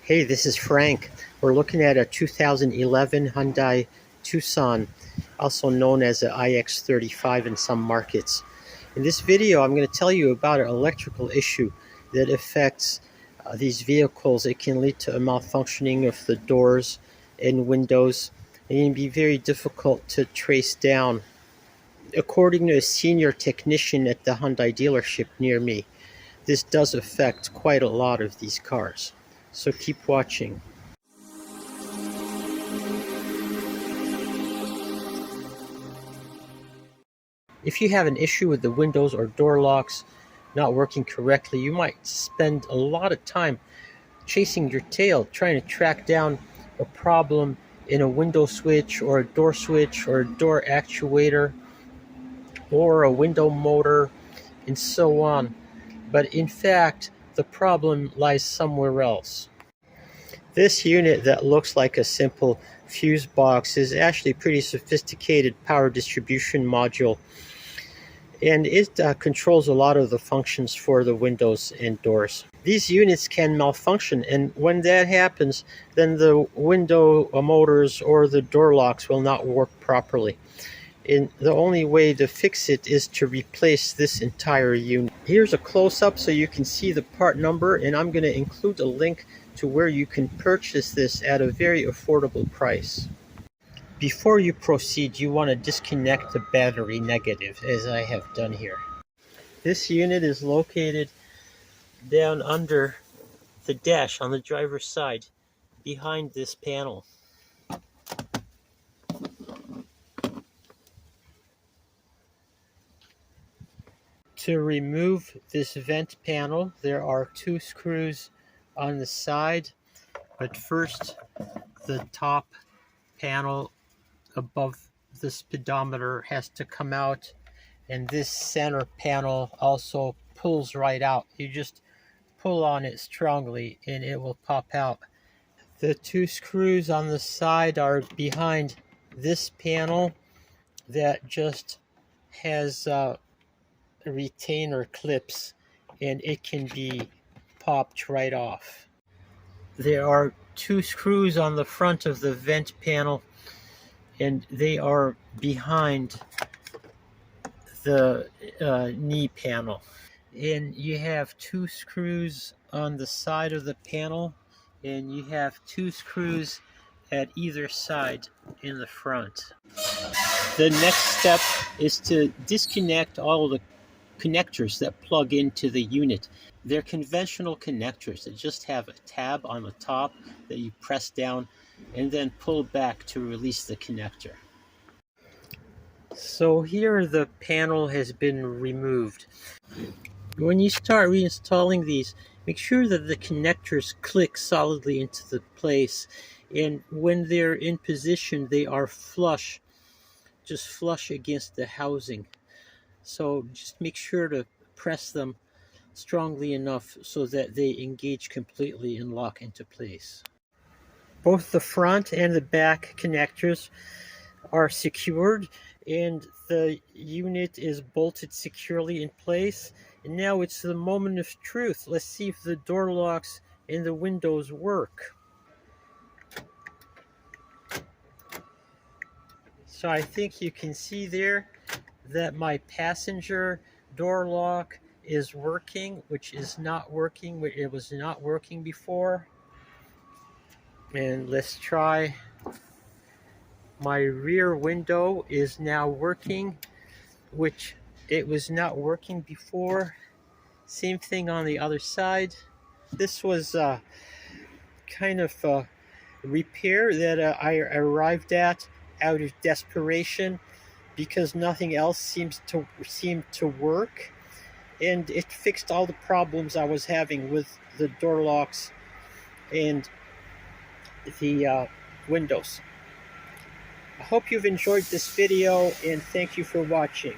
Hey, this is Frank. We're looking at a 2011 Hyundai Tucson, also known as the iX35 in some markets. In this video, I'm going to tell you about an electrical issue that affects these vehicles. It can lead to a malfunctioning of the doors and windows, and it can be very difficult to trace down. According to a senior technician at the Hyundai dealership near me, this does affect quite a lot of these cars. So keep watching. If you have an issue with the windows or door locks not working correctly, you might spend a lot of time chasing your tail trying to track down a problem in a window switch or a door actuator or a window motor and so on. But in fact, the problem lies somewhere else. This unit that looks like a simple fuse box is actually a pretty sophisticated power distribution module, and it controls a lot of the functions for the windows and doors. These units can malfunction, and when that happens, then the window motors or the door locks will not work properly. And the only way to fix it is to replace this entire unit. Here's a close-up so you can see the part number, and I'm going to include a link to where you can purchase this at a very affordable price. Before you proceed, you want to disconnect the battery negative, as I have done here. This unit is located down under the dash on the driver's side, behind this panel. To remove this vent panel, there are two screws on the side, but first the top panel above the speedometer has to come out, and this center panel also pulls right out. You just pull on it strongly and it will pop out. The two screws on the side are behind this panel that just has retainer clips, and it can be popped right off. There are two screws on the front of the vent panel, and they are behind the knee panel. And you have two screws on the side of the panel, and you have two screws at either side in the front. The next step is to disconnect all the connectors that plug into the unit. They're conventional connectors that just have a tab on the top that you press down and then pull back to release the connector. So here the panel has been removed. When you start reinstalling these, make sure that the connectors click solidly into the place, and when they're in position they are flush, just flush against the housing. So just make sure to press them strongly enough so that they engage completely and lock into place. Both the front and the back connectors are secured, and the unit is bolted securely in place. And now it's the moment of truth. Let's see if the door locks and the windows work. So I think you can see there that my passenger door lock is working, which is not working. It was not working before. And let's try. My rear window is now working, which it was not working before. Same thing on the other side. This was kind of a repair that I arrived at out of desperation, because nothing else seemed to work, and it fixed all the problems I was having with the door locks and the windows. I hope you've enjoyed this video, and thank you for watching.